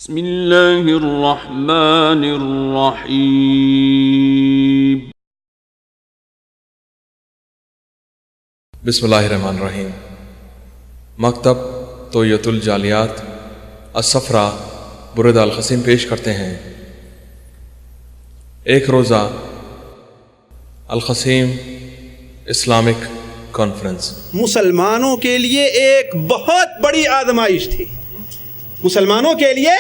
بسم اللہ الرحمن الرحیم۔ بسم اللہ الرحمن الرحیم۔ مکتب تویت الجالیات الصفرا برید القصیم پیش کرتے ہیں ایک روزہ القصیم اسلامک کانفرنس۔ مسلمانوں کے لیے ایک بہت بڑی آزمائش تھی، مسلمانوں کے لیے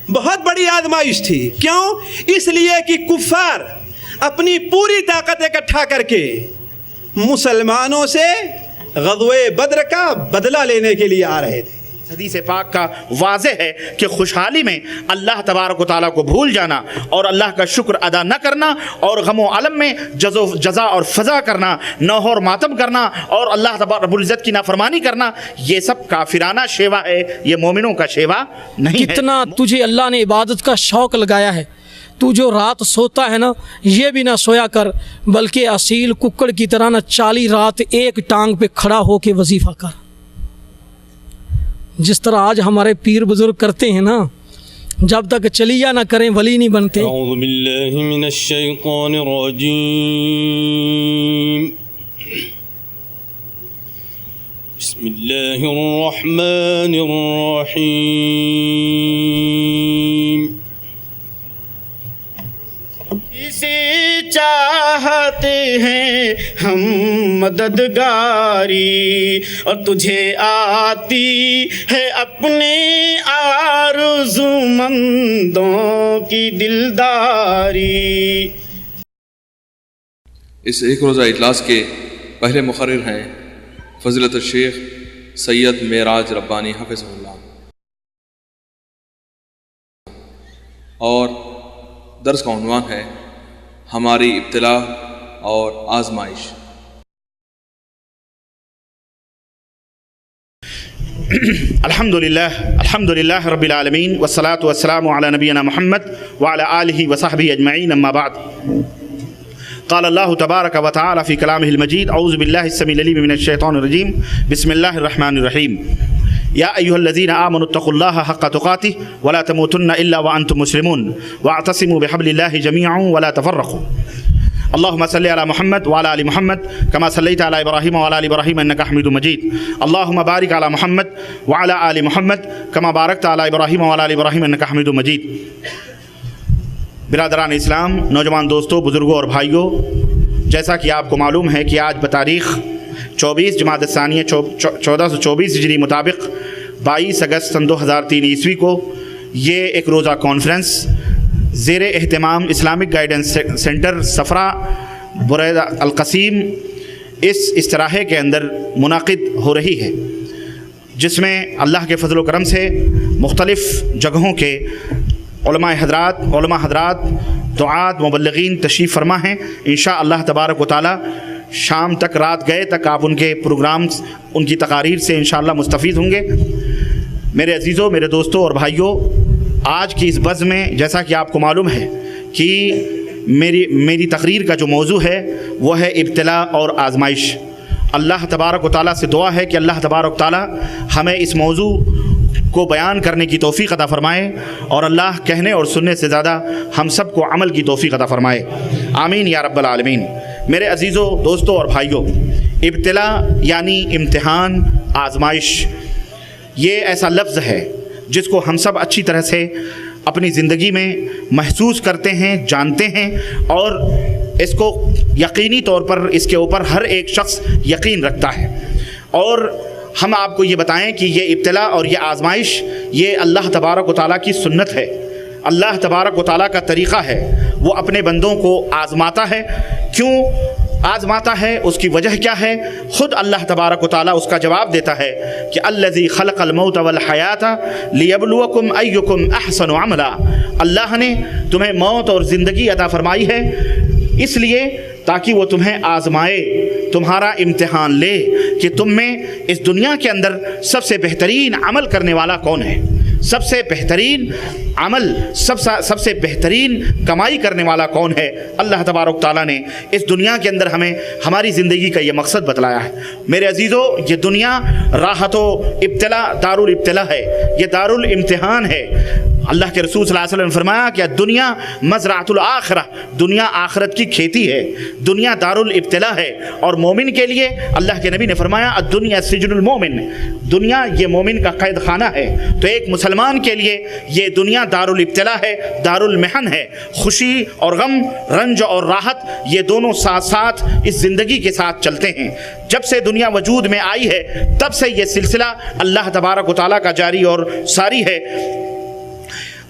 بہت بڑی آزمائش تھی۔ کیوں؟ اس لیے کہ کفار اپنی پوری طاقت اکٹھا کر کے مسلمانوں سے غزوہ بدر کا بدلہ لینے کے لیے آ رہے تھے۔ حدیث پاک کا واضح ہے کہ خوشحالی میں اللہ تبارک و تعالیٰ کو بھول جانا اور اللہ کا شکر ادا نہ کرنا اور غم و علم میں جزا اور فضا کرنا، نوح اور ماتم کرنا اور اللہ تبارک رب العزت کی نافرمانی کرنا، یہ سب کافرانہ شیوا ہے، یہ مومنوں کا شیوا نہیں ہے۔ کتنا تجھے اللہ نے عبادت کا شوق لگایا ہے، تو جو رات سوتا ہے نا، یہ بھی نہ سویا کر، بلکہ اصیل ککڑ کی طرح نہ 40 رات ایک ٹانگ پہ کھڑا ہو کے وظیفہ کر، جس طرح آج ہمارے پیر بزرگ کرتے ہیں نا۔ جب تک چلیہ نہ کریں ولی نہیں بنتے۔ اعوذ باللہ من الشیطان الرجیم، بسم اللہ الرحمن الرحیم۔ اسے چاہتے ہیں ہم مددگاری اور تجھے آتی ہے اپنے آرزومندوں کی دلداری۔ اس ایک روزہ اجلاس کے پہلے مقرر ہیں فضیلت الشیخ سید معراج ربانی حفظہ اللہ، اور درس کا عنوان ہے ہماری ابتلا اور آزمائش۔ الحمدللہ رب العالمین والصلاة والسلام علی نبینا محمد وعلى آلہ وصحبہ اجمعین، اما بعد۔ قال اللہ تبارک و تعالی فی کلامہ المجید، اعوذ باللہ السمیع العلیم من الشیطان الرجیم، بسم اللہ الرحمن الرحیم۔ یا ایہا الذین آمنوا اتقوا اللہ حق تقاتہ ولا تموتن الا وانتم مسلمون واعتصموا بحبل اللہ جميعا ولا تفرقوا۔ اللهم صل على محمد وعلى آل محمد كما صليت على إبراهيم وعلى آل إبراهيم إنك حميد مجيد۔ اللهم بارك على محمد وعلى آل محمد كما باركت على إبراهيم وعلى آل إبراهيم إنك حميد مجيد۔ برادران اسلام، نوجوان دوستوں، بزرگوں اور بھائیوں، جیسا کہ آپ کو معلوم ہے کہ آج بتاریخ 24 جمادی الثانیہ 1424 ہجری مطابق 22 اگست سن 2003 عیسوی کو یہ ایک روزہ کانفرنس زیر اہتمام اسلامک گائیڈنس سینٹر صفرا برید القصیم اس استراحے کے اندر منعقد ہو رہی ہے، جس میں اللہ کے فضل و کرم سے مختلف جگہوں کے علماء حضرات دعات مبلغین تشریف فرما ہیں۔ انشاءاللہ تبارک و تعالی شام تک، رات گئے تک آپ ان کے پروگرامز، ان کی تقاریر سے انشاءاللہ مستفید ہوں گے۔ میرے عزیزوں، میرے دوستوں اور بھائیوں، آج کی اس بزم میں جیسا کہ آپ کو معلوم ہے کہ میری تقریر کا جو موضوع ہے وہ ہے ابتلا اور آزمائش۔ اللہ تبارک و تعالیٰ سے دعا ہے کہ اللہ تبارک و تعالیٰ ہمیں اس موضوع کو بیان کرنے کی توفیق عطا فرمائے، اور اللہ کہنے اور سننے سے زیادہ ہم سب کو عمل کی توفیق عطا فرمائے، آمین یا رب العالمین۔ میرے عزیزوں، دوستوں اور بھائیوں، ابتلا یعنی امتحان، آزمائش، یہ ایسا لفظ ہے جس کو ہم سب اچھی طرح سے اپنی زندگی میں محسوس کرتے ہیں، جانتے ہیں، اور اس کو یقینی طور پر اس کے اوپر ہر ایک شخص یقین رکھتا ہے۔ اور ہم آپ کو یہ بتائیں کہ یہ ابتلا اور یہ آزمائش یہ اللہ تبارک و تعالیٰ کی سنت ہے، اللہ تبارک و تعالیٰ کا طریقہ ہے، وہ اپنے بندوں کو آزماتا ہے۔ کیوں آزماتا ہے؟ اس کی وجہ کیا ہے؟ خود اللہ تبارک و تعالیٰ اس کا جواب دیتا ہے کہ الذی خلق الموت والحیات لیبلوکم ایکم احسن عملا۔ اللہ نے تمہیں موت اور زندگی عطا فرمائی ہے اس لیے تاکہ وہ تمہیں آزمائے، تمہارا امتحان لے کہ تم میں اس دنیا کے اندر سب سے بہترین عمل کرنے والا کون ہے، سب سے بہترین عمل، سب سے بہترین کمائی کرنے والا کون ہے۔ اللہ تبارک تعالیٰ نے اس دنیا کے اندر ہمیں ہماری زندگی کا یہ مقصد بتلایا ہے۔ میرے عزیزوں، یہ دنیا راحت و ابتلا، دار الابتلا ہے، یہ دار الامتحان ہے۔ اللہ کے رسول صلی اللہ علیہ وسلم نے فرمایا کہ دنیا مزرعۃ الآخرہ، دنیا آخرت کی کھیتی ہے، دنیا دار الابتلا ہے. اور مومن کے لیے اللہ کے نبی نے فرمایا الدنیا سجن المومن، دنیا یہ مومن کا قید خانہ ہے. تو ایک مسلمان کے لیے یہ دنیا دار الابتلا ہے، دار المحن ہے. خوشی اور غم، رنج اور راحت، یہ دونوں ساتھ ساتھ اس زندگی کے ساتھ چلتے ہیں. جب سے دنیا وجود میں آئی ہے تب سے یہ سلسلہ اللہ تبارک و تعالیٰ کا جاری اور ساری ہے.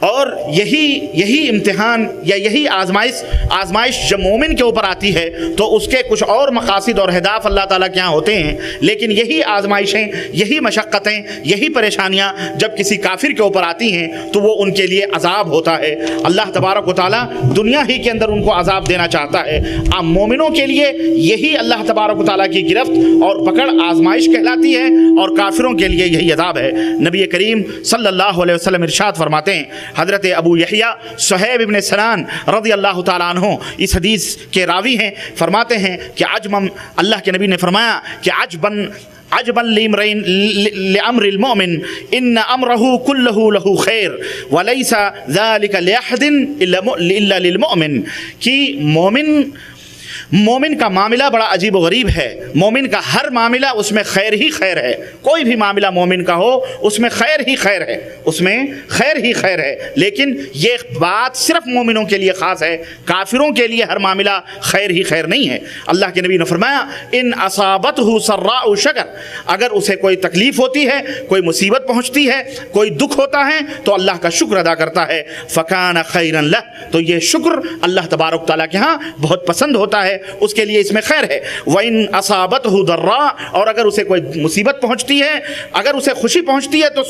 اور یہی امتحان یا یہی آزمائش جب مومن کے اوپر آتی ہے تو اس کے کچھ اور مقاصد اور اہداف اللہ تعالیٰ کے یہاں ہوتے ہیں، لیکن یہی آزمائشیں، یہی مشقتیں، یہی پریشانیاں جب کسی کافر کے اوپر آتی ہیں تو وہ ان کے لیے عذاب ہوتا ہے. اللہ تبارک و تعالیٰ دنیا ہی کے اندر ان کو عذاب دینا چاہتا ہے. مومنوں کے لیے یہی اللہ تبارک و تعالیٰ کی گرفت اور پکڑ آزمائش کہلاتی ہے، اور کافروں کے لیے یہی عذاب ہے. نبی کریم صلی اللہ علیہ وسلم ارشاد فرماتے ہیں، حضرت ابو یحییٰ صہیب ابن سنان رضی اللہ تعالیٰ عنہ اس حدیث کے راوی ہیں، فرماتے ہیں کہ اللہ کے نبی نے فرمایا کہ عجبا لامر المؤمن ان امره كله له خیر وليس ذلك لاحد الا للمؤمن. کہ مومن کا معاملہ بڑا عجیب و غریب ہے. مومن کا ہر معاملہ اس میں خیر ہی خیر ہے. کوئی بھی معاملہ مومن کا ہو اس میں خیر ہی خیر ہے، اس میں خیر ہی خیر ہے. لیکن یہ بات صرف مومنوں کے لیے خاص ہے، کافروں کے لیے ہر معاملہ خیر ہی خیر نہیں ہے. اللہ کے نبی نے فرمایا ان اصابتہ سراء شکر، اگر اسے کوئی تکلیف ہوتی ہے، کوئی مصیبت پہنچتی ہے، کوئی دکھ ہوتا ہے تو اللہ کا شکر ادا کرتا ہے. فکان خیرا لہ، تو یہ شکر اللہ تبارک تعالیٰ کے ہاں بہت پسند ہوتا ہے، اس کے لیے اس میں خیر ہے. وَإِنْ أَصَابَتْهُ ضَرَّاء، اور اگر اسے کوئی مصیبت پہنچتی ہے، اگر اسے خوشی پہنچتی ہے تو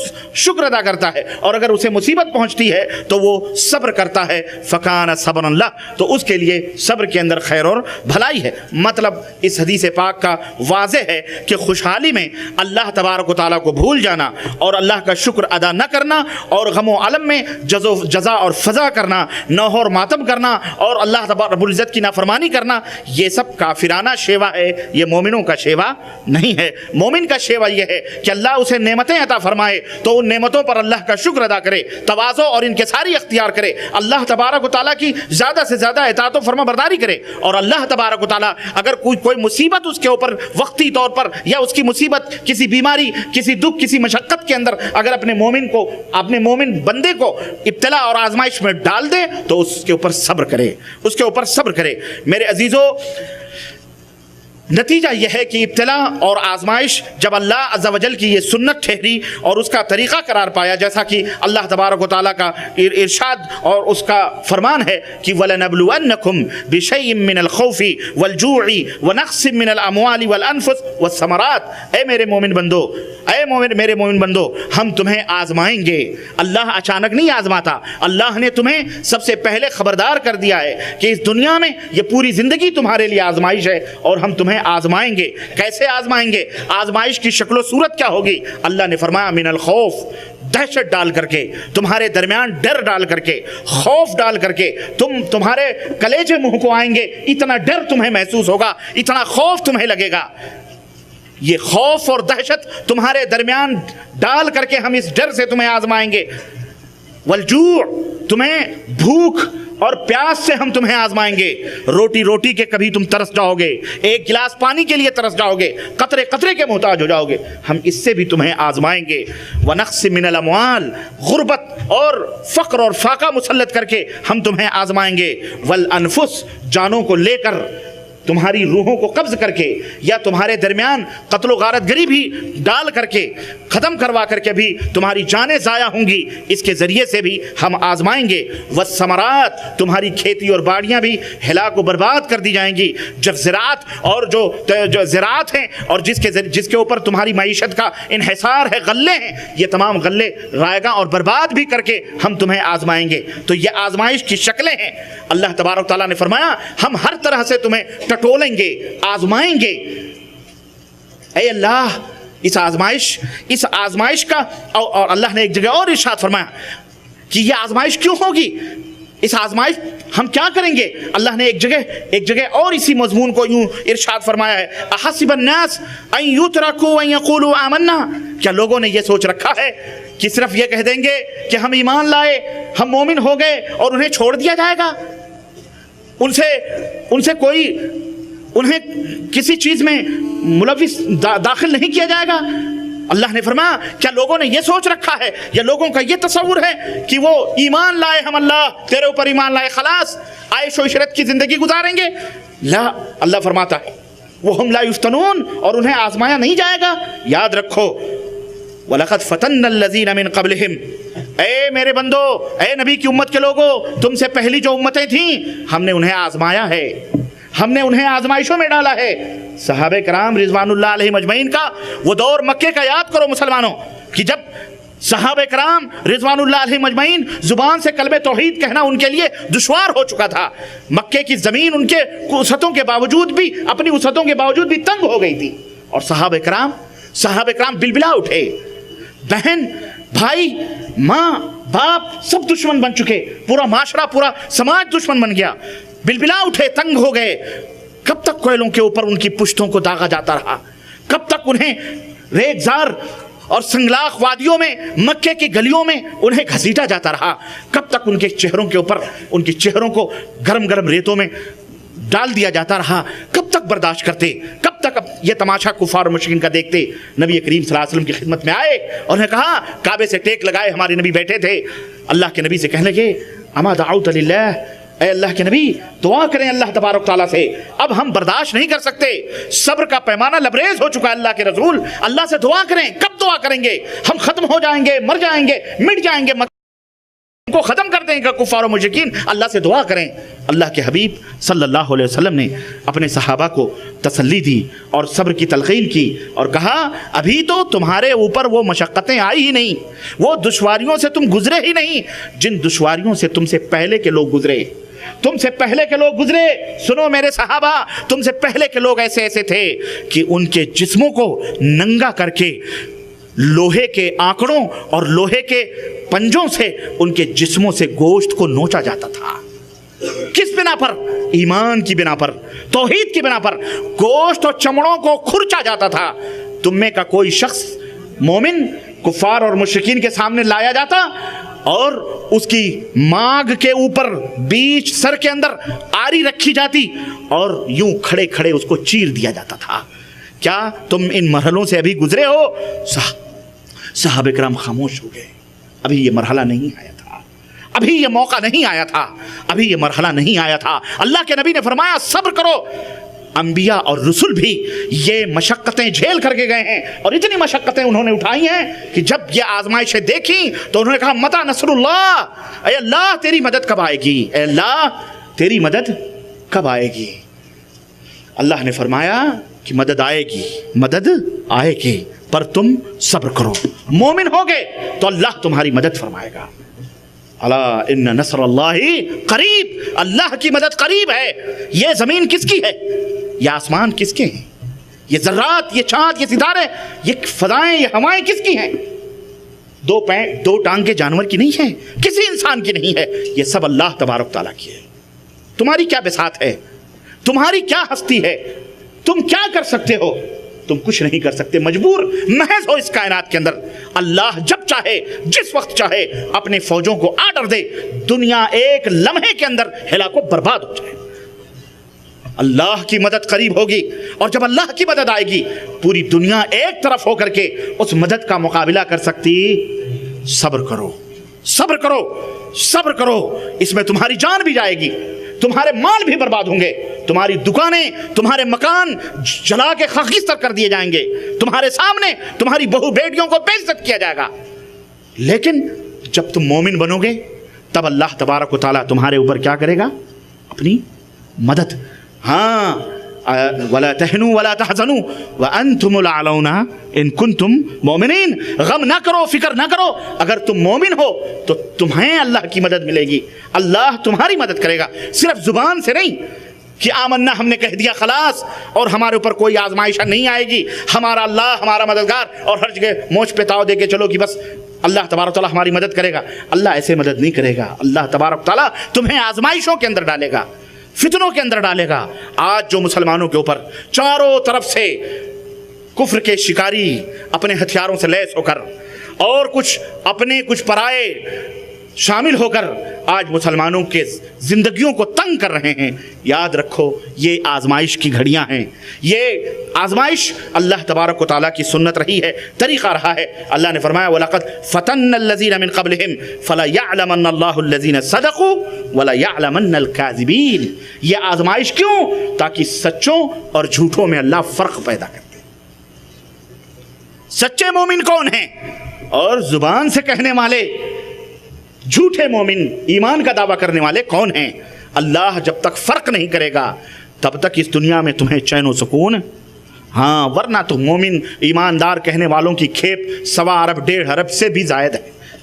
شکر ادا کرتا ہے، اور اگر اسے مصیبت پہنچتی ہے تو وہ صبر کرتا ہے. فَكَانَ صَبْرًا لَهُ، تو اس کے لیے صبر کے اندر خیر اور بھلائی ہے. مطلب اس حدیث پاک کا واضح ہے کہ خوشحالی میں اللہ تبارک و تعالیٰ کو بھول جانا اور اللہ کا شکر ادا نہ کرنا، اور غم و علم میں جزا اور فضا کرنا، نوح اور ماتم کرنا، اور اللہ تبارک رب العزت کی نافرمانی کرنا، یہ سب کافرانہ شیوا ہے. یہ مومنوں کا شیوا نہیں ہے. مومن کا شیوا یہ ہے کہ اللہ اسے نعمتیں عطا فرمائے تو ان نعمتوں پر اللہ کا شکر ادا کرے، تواضع اور انکساری اختیار کرے، اللہ تبارک و تعالیٰ کی زیادہ سے زیادہ اطاعت و فرما برداری کرے. اور اللہ تبارک و تعالیٰ اگر کوئی مصیبت اس کے اوپر وقتی طور پر، یا اس کی مصیبت کسی بیماری، کسی دکھ، کسی مشقت کے اندر اگر اپنے مومن بندے کو ابتلا اور آزمائش میں ڈال دے تو اس کے اوپر صبر کرے، اس کے اوپر صبر کرے. میرے عزیزو، نتیجہ یہ ہے کہ ابتلا اور آزمائش جب اللہ عز و جل کی یہ سنت ٹھہری اور اس کا طریقہ قرار پایا، جیسا کہ اللہ تبارک و تعالیٰ کا ارشاد اور اس کا فرمان ہے کہ وَلَنَبْلُوَنَّكُمْ بِشَيْءٍ مِّنَ الْخَوْفِ وَالْجُوعِ وَنَقْصٍ مِّنَ الْأَمْوَالِ وَالْأَنفُسِ وَالثَّمَرَاتِ. اے میرے مومن بندو، ہم تمہیں آزمائیں گے. اللہ اچانک نہیں آزماتا، اللہ نے تمہیں سب سے پہلے خبردار کر دیا ہے کہ اس دنیا میں یہ پوری زندگی تمہارے لیے آزمائش ہے، اور ہم تمہیں آزمائیں گے. کیسے آزمائیں گے؟ آزمائش کی شکل و صورت کیا ہوگی؟ اللہ نے فرمایا من الخوف، دہشت ڈال کر کے، تمہارے درمیان ڈر ڈال کر کے، خوف ڈال کر کے، تمہارے کلیجے منہ کو آئیں گے، اتنا ڈر تمہیں محسوس ہوگا، اتنا خوف تمہیں لگے گا. یہ خوف اور دہشت تمہارے درمیان ڈال کر کے ہم اس ڈر سے تمہیں آزمائیں گے. والجوع، تمہیں بھوک اور پیاس سے ہم تمہیں آزمائیں گے. روٹی کے کبھی تم ترس جاؤ گے، ایک گلاس پانی کے لیے ترس جاؤ گے، قطرے کے محتاج ہو جاؤ گے، ہم اس سے بھی تمہیں آزمائیں گے. وَنَقْصٍ مِّنَ الْأَمْوَالِ، غربت اور فقر اور فاقہ مسلط کر کے ہم تمہیں آزمائیں گے. وَالْأَنفُسِ، جانوں کو لے کر، تمہاری روحوں کو قبض کر کے، یا تمہارے درمیان قتل و غارت گری بھی ڈال کر کے، ختم کروا کر کے بھی تمہاری جانیں ضائع ہوں گی، اس کے ذریعے سے بھی ہم آزمائیں گے. والثمرات، تمہاری کھیتی اور باڑیاں بھی ہلاک و برباد کر دی جائیں گی. جب زراعت اور جو زراعت ہیں اور جس کے اوپر تمہاری معیشت کا انحصار ہے، غلے ہیں، یہ تمام غلے رائگاں اور برباد بھی کر کے ہم تمہیں آزمائیں گے. تو یہ آزمائش کی شکلیں ہیں. اللہ تبارک تعالیٰ نے فرمایا ہم ہر طرح سے تمہیں ٹٹولیں گے، آزمائیں گے. اے اللہ، اس آزمائش کا، اور اللہ نے ایک جگہ اور ارشاد فرمایا کہ یہ آزمائش کیوں ہوگی؟ اس آزمائش ہم کیا کریں گے؟ اللہ نے ایک جگہ اور اسی مضمون کو یوں ارشاد فرمایا ہے، احسب الناس ان یترکوا ان یقولوا آمنا، کیا لوگوں نے یہ سوچ رکھا ہے کہ صرف یہ کہہ دیں گے کہ ہم ایمان لائے، ہم مومن ہو گئے اور انہیں چھوڑ دیا جائے گا؟ ان سے کوئی انہیں کسی چیز میں ملوث داخل نہیں کیا جائے گا؟ اللہ نے فرمایا کیا لوگوں نے یہ سوچ رکھا ہے یا لوگوں کا یہ تصور ہے کہ وہ ایمان لائے، ہم اللہ تیرے اوپر ایمان لائے، خلاص عیش و عشرت کی زندگی گزاریں گے؟ لا، اللہ فرماتا ہے وَهُمْ لَا يُفْتَنُونَ، اور انہیں آزمایا نہیں جائے گا۔ یاد رکھو وَلَقَدْ فَتَنَّا الَّذِينَ مِن قَبْلِهِمْ، اے میرے بندو، اے نبی کی امت کے لوگوں، تم سے پہلی جو امتیں تھیں ہم نے انہیں آزمایا ہے، ہم نے انہیں آزمائشوں میں ڈالا ہے۔ صحابہ کرام رضوان اللہ علیہم اجمعین کا وہ دور مکے کا یاد کرو مسلمانوں، کہ جب صحابہ کرام رضوان اللہ علیہم اجمعین زبان سے کلمہ توحید کہنا ان کے لیے دشوار ہو چکا تھا، مکے کی زمین ان کے وسعتوں کے باوجود بھی، اپنی وسعتوں کے باوجود بھی تنگ ہو گئی تھی، اور صحابہ کرام بلبلا اٹھے، بہن بھائی ماں باپ سب دشمن بن چکے، پورا معاشرہ پورا سماج دشمن بن گیا، بلبلا اٹھے، تنگ ہو گئے۔ کب تک کوئلوں کے اوپر ان کی پشتوں کو داغا جاتا رہا؟ کب تک انہیں ریگزار اور سنگلاخ وادیوں میں، مکے کی گلیوں میں انہیں گھسیٹا جاتا رہا؟ کب تک ان کے چہروں کے اوپر، ان کے چہروں کو گرم گرم ریتوں میں ڈال دیا جاتا رہا؟ کب تک برداشت کرتے؟ کب تک یہ تماشا کفار و مشرکین کا دیکھتے؟ نبی کریم صلی اللہ علیہ وسلم کی خدمت میں آئے اور نے کہا، کعبے سے ٹیک لگائے ہمارے نبی بیٹھے تھے، اللہ کے نبی سے کہنے لگے اما دعوت للہ، اے اللہ کے نبی دعا کریں اللہ تبارک تعالیٰ سے، اب ہم برداشت نہیں کر سکتے، صبر کا پیمانہ لبریز ہو چکا ہے، اللہ کے رسول اللہ سے دعا کریں۔ کب دعا کریں گے؟ ہم ختم ہو جائیں گے، مر جائیں گے، مٹ جائیں گے، ان کو ختم کر دیں گے کفار و مشرکین، اللہ سے دعا کریں۔ اللہ کے حبیب صلی اللہ علیہ وسلم نے اپنے صحابہ کو تسلی دی اور صبر کی تلقین کی اور کہا ابھی تو تمہارے اوپر وہ مشقتیں آئی ہی نہیں، وہ دشواریوں سے تم گزرے ہی نہیں جن دشواریوں سے تم سے پہلے کے لوگ گزرے، تم سے پہلے کے لوگ گزرے۔ سنو میرے صحابہ، تم سے پہلے کے لوگ ایسے ایسے تھے کہ ان کے جسموں کو ننگا کر کے لوہے کے آنکڑوں اور لوہے کے پنجوں سے ان کے جسموں سے گوشت کو نوچا جاتا تھا۔ کس بنا پر؟ ایمان کی بنا پر، توحید کی بنا پر گوشت اور چمڑوں کو کھرچا جاتا تھا۔ تم میں کا کوئی شخص مومن کفار اور مشرکین کے سامنے لایا جاتا اور اس کی مانگ کے اوپر بیچ سر کے اندر آری رکھی جاتی اور یوں کھڑے کھڑے اس کو چیر دیا جاتا تھا۔ کیا تم ان مرحلوں سے ابھی گزرے ہو؟ صحابہ کرام خاموش ہو گئے۔ ابھی یہ مرحلہ نہیں آیا تھا، ابھی یہ موقع نہیں آیا تھا، ابھی یہ مرحلہ نہیں آیا تھا۔ اللہ کے نبی نے فرمایا صبر کرو۔ انبیاء اور رسول بھی یہ مشقتیں جھیل کر کے گئے ہیں اور اتنی مشقتیں انہوں نے اٹھائی ہیں کہ جب یہ آزمائشیں دیکھیں تو انہوں نے کہا متی نصر اللہ، اے اللہ تیری مدد کب آئے گی، اے اللہ تیری مدد کب آئے گی؟ اللہ نے فرمایا کہ مدد آئے گی، مدد آئے گی، پر تم صبر کرو، مومن ہوگے تو اللہ تمہاری مدد فرمائے گا۔ الا ان نصر اللہ قریب، اللہ کی مدد قریب ہے۔ یہ زمین کس کی ہے؟ یہ آسمان کس کے ہیں؟ یہ ذرات، یہ چاند، یہ ستارے، یہ فضائیں، یہ ہوائیں کس کی ہیں؟ دو ٹانگ کے جانور کی نہیں ہے، کسی انسان کی نہیں ہے، یہ سب اللہ تبارک تعالیٰ کی ہے۔ تمہاری کیا بساط ہے؟ تمہاری کیا ہستی ہے؟ تم کیا کر سکتے ہو؟ تم کچھ نہیں کر سکتے، مجبور محض ہو اس کائنات کے اندر۔ اللہ جب چاہے، جس وقت چاہے اپنے فوجوں کو آرڈر دے، دنیا ایک لمحے کے اندر ہلا کو برباد ہو جائے۔ اللہ کی مدد قریب ہوگی اور جب اللہ کی مدد آئے گی پوری دنیا ایک طرف ہو کر کے اس مدد کا مقابلہ کر سکتی۔ صبر کرو، صبر کرو، صبر کرو، اس میں تمہاری جان بھی جائے گی، تمہارے مال بھی برباد ہوں گے، تمہاری دکانیں، تمہارے مکان جلا کے خاکستر کر دیے جائیں گے، تمہارے سامنے تمہاری بہو بیٹیوں کو بے عزت کیا جائے گا۔ لیکن جب تم مومن بنو گے تب اللہ تبارک و تعالیٰ تمہارے اوپر کیا کرے گا؟ اپنی مدد۔ ہاں، ولا تہنوا ولا تحزنوا وانتم الاعلون ان کنتم مؤمنین، غم نہ کرو، فکر نہ کرو، اگر تم مومن ہو تو تمہیں اللہ کی مدد ملے گی، اللہ تمہاری مدد کرے گا۔ صرف زبان سے نہیں کہ آمنا ہم نے کہہ دیا خلاص اور ہمارے اوپر کوئی آزمائش نہیں آئے گی، ہمارا اللہ ہمارا مددگار، اور ہر جگہ موچ پہ تاؤ دے کے چلو کہ بس اللہ تبارک تعالیٰ ہماری مدد کرے گا. اللہ ایسے مدد نہیں کرے گا. اللہ تبارک تعالیٰ تمہیں آزمائشوں کے اندر ڈالے گا, فتنوں کے اندر ڈالے گا. آج جو مسلمانوں کے اوپر چاروں طرف سے کفر کے شکاری اپنے ہتھیاروں سے لیس ہو کر اور کچھ پرائے شامل ہو کر آج مسلمانوں کے زندگیوں کو تنگ کر رہے ہیں, یاد رکھو یہ آزمائش کی گھڑیاں ہیں. یہ آزمائش اللہ تبارک و تعالیٰ کی سنت رہی ہے, طریقہ رہا ہے. اللہ نے فرمایا وَلَقَدْ فَتَنَّ الَّذِينَ مِن قَبْلِهِمْ فَلَيَعْلَمَنَّ اللَّهُ الَّذِينَ صَدَقُوا وَلَيَعْلَمَنَّ الْكَاذِبِينَ. یہ آزمائش کیوں؟ تاکہ سچوں اور جھوٹوں میں اللہ فرق پیدا کرتے. سچے مومن کون ہیں اور زبان سے کہنے والے جھوٹے مومن ایمان کا دعویٰ کرنے والے کون ہیں؟ اللہ جب تک فرق نہیں کرے گا تب تک اس دنیا میں تمہیں چین و سکون. ہاں ورنہ تو مومن ایماندار کہنے والوں کی کھیپ 1.25 ارب 1.5 ارب سے بھی زائد ہے.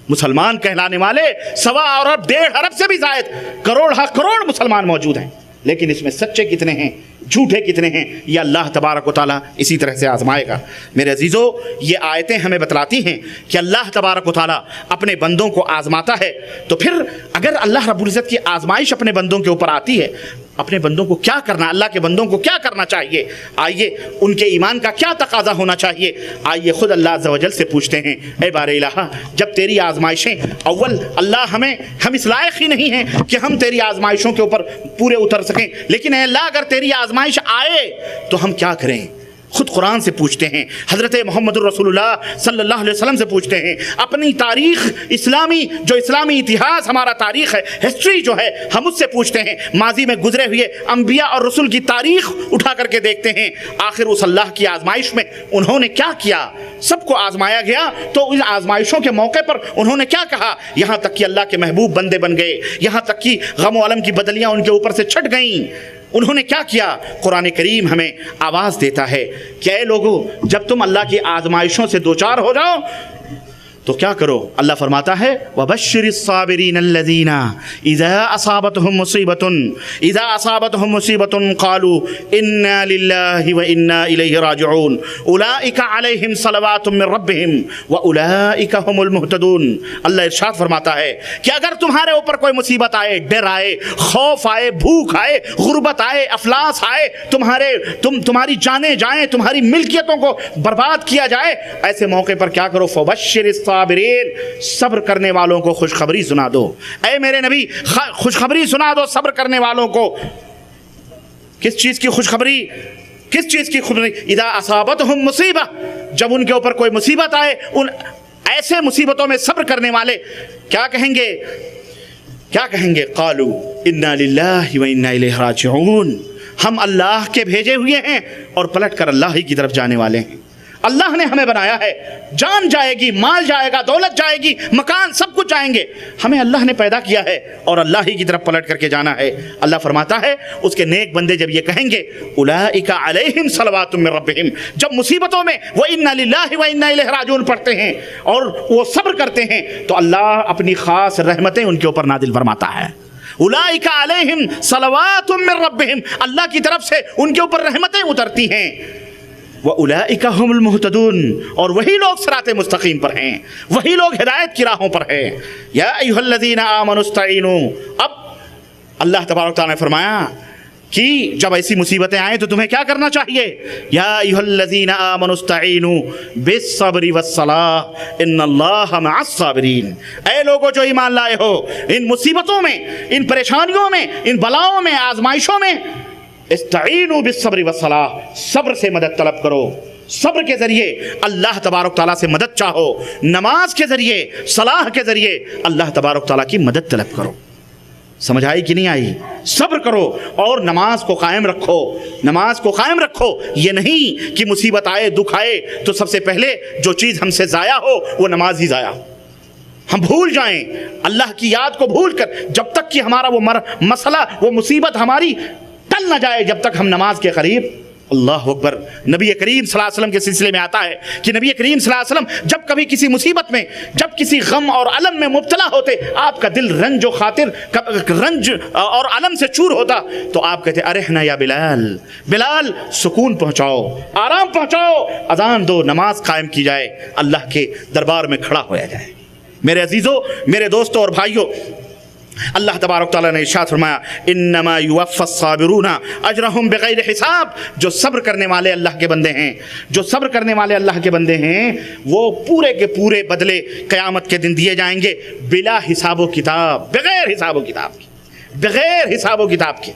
مسلمان کہلانے والے 1.25 ارب 1.5 ارب سے بھی زائد, کروڑ مسلمان موجود ہیں. لیکن اس میں سچے کتنے ہیں, جھوٹے کتنے ہیں, یہ اللہ تبارک و تعالیٰ اسی طرح سے آزمائے گا. میرے عزیزو, یہ آیتیں ہمیں بتلاتی ہیں کہ اللہ تبارک و تعالیٰ اپنے بندوں کو آزماتا ہے. تو پھر اگر اللہ رب العزت کی آزمائش اپنے بندوں کے اوپر آتی ہے, اپنے بندوں کو کیا کرنا, اللہ کے بندوں کو کیا کرنا چاہیے؟ آئیے ان کے ایمان کا کیا تقاضا ہونا چاہیے, آئیے خود اللہ عز و جل سے پوچھتے ہیں. اے بار الہ, جب تیری آزمائشیں اول اللہ ہم اس لائق ہی نہیں ہیں کہ ہم تیری آزمائشوں کے اوپر پورے اتر سکیں, لیکن اے اللہ اگر تیری آزمائش آئے تو ہم کیا کریں؟ خود قرآن سے پوچھتے ہیں, حضرت محمد الرسول اللہ صلی اللہ علیہ وسلم سے پوچھتے ہیں, اپنی تاریخ اسلامی اتہاس ہمارا تاریخ ہے, ہسٹری جو ہے ہم اس سے پوچھتے ہیں. ماضی میں گزرے ہوئے انبیاء اور رسول کی تاریخ اٹھا کر کے دیکھتے ہیں, آخر اس اللہ کی آزمائش میں انہوں نے کیا کیا. سب کو آزمایا گیا تو ان آزمائشوں کے موقع پر انہوں نے کیا کہا, یہاں تک کہ اللہ کے محبوب بندے بن گئے, یہاں تک کہ غم و علم کی بدلیاں ان کے اوپر سے چھٹ گئیں. انہوں نے کیا کیا؟ قرآن کریم ہمیں آواز دیتا ہے کہ اے لوگو, جب تم اللہ کی آزمائشوں سے دوچار ہو جاؤ تو کیا کرو؟ اللہ فرماتا ہے وَبَشِّرِ الصَّابِرِينَ الَّذِينَ إِذَا أَصَابَتْهُمْ مُصِيبَةٌ قَالُوا إِنَّا لِلَّهِ وَإِنَّا إِلَيْهِ رَاجِعُونَ أُولَئِكَ عَلَيْهِمْ صَلَوَاتٌ مِّن رَّبِّهِمْ وَأُولَئِكَ هُمُ الْمُهْتَدُونَ. اللہ ارشاد فرماتا ہے کہ اگر تمہارے اوپر کوئی مصیبت آئے, ڈر آئے, خوف آئے, بھوک آئے, غربت آئے, افلاس آئے, تمہاری جانیں جائیں, تمہاری ملکیتوں کو برباد کیا جائے, ایسے موقع پر کیا کرو؟ فبشر الصابرین, صبر کرنے والوں کو خوشخبری سنا دو. اے میرے نبی, خوشخبری سنا دو صبر کرنے والوں کو. کس چیز کی خوشخبری؟ کس چیز کی خوشخبری؟ اذا اصابتہم مصیبہ, جب ان کے اوپر کوئی مصیبت آئے, ان ایسے مصیبتوں میں صبر کرنے والے کیا کہیں گے؟ قالوا انا للہ وانا الیہ راجعون, ہم اللہ کے بھیجے ہوئے ہیں اور پلٹ کر اللہ ہی کی طرف جانے والے ہیں. اللہ نے ہمیں بنایا ہے, جان جائے گی, مال جائے گا, دولت جائے گی, مکان, سب کچھ جائیں گے, ہمیں اللہ نے پیدا کیا ہے اور اللہ ہی کی طرف پلٹ کر کے جانا ہے. اللہ فرماتا ہے اس کے نیک بندے جب یہ کہیں گے اولئک علیہم صلوات من ربہم, جب مصیبتوں میں وہ انا للہ و انا الیہ راجعون پڑھتے ہیں اور وہ صبر کرتے ہیں تو اللہ اپنی خاص رحمتیں ان کے اوپر نازل فرماتا ہے. اولئک علیہم صلوات من ربہم, اللہ کی طرف سے ان کے اوپر رحمتیں اترتی ہیں. وَأُولَئِكَ هُمُ الْمُهْتَدُونَ, اور وہی لوگ صراط مستقیم پر ہیں, وہی لوگ ہدایت کی راہوں پر ہیں. یا ایھا الذین آمنوا استعینوا, اب اللہ تبارک تعالیٰ نے فرمایا کہ جب ایسی مصیبتیں آئیں تو تمہیں کیا کرنا چاہیے؟ یا ایھا الذین آمنوا استعینوا بالصبر والصلاۃ ان اللہ مع الصابرین. اے لوگو جو ایمان لائے ہو, ان مصیبتوں میں, ان پریشانیوں میں, ان بلاؤں میں, آزمائشوں میں استعینوا بالصبر والصلاۃ, صبر سے مدد طلب کرو. صبر کے ذریعے اللہ تبارک تعالیٰ سے مدد چاہو, نماز کے ذریعے, صلاح کے ذریعے اللہ تبارک تعالیٰ کی مدد طلب کرو. سمجھ آئی کہ نہیں آئی؟ صبر کرو اور نماز کو قائم رکھو, نماز کو قائم رکھو. یہ نہیں کہ مصیبت آئے, دکھ آئے تو سب سے پہلے جو چیز ہم سے ضائع ہو وہ نماز ہی ضائع ہو, ہم بھول جائیں اللہ کی یاد کو بھول کر, جب تک کہ ہمارا وہ مسئلہ, وہ مصیبت ہماری ٹل نہ جائے, جب تک ہم نماز کے قریب. اللہ اکبر. نبی کریم صلی اللہ علیہ وسلم کے سلسلے میں آتا ہے کہ نبی کریم صلی اللہ علیہ وسلم جب کبھی کسی مصیبت میں, جب کسی غم اور علم میں مبتلا ہوتے, آپ کا دل رنج و خاطر, رنج اور علم سے چور ہوتا تو آپ کہتے ارحنا یا بلال, بلال سکون پہنچاؤ, آرام پہنچاؤ, اذان دو, نماز قائم کی جائے, اللہ کے دربار میں کھڑا ہویا جائے. میرے عزیزوں، میرے دوستوں اور بھائیوں، اللہ تبارک تعالیٰ نے ارشاد فرمایا انما یوفی الصابرون اجرہم بغیر حساب. جو صبر کرنے والے اللہ کے بندے ہیں، جو صبر کرنے والے اللہ کے بندے ہیں، وہ پورے کے پورے بدلے قیامت کے دن دیے جائیں گے بلا حساب و کتاب، بغیر حساب و کتاب کے، بغیر حساب و کتاب کے.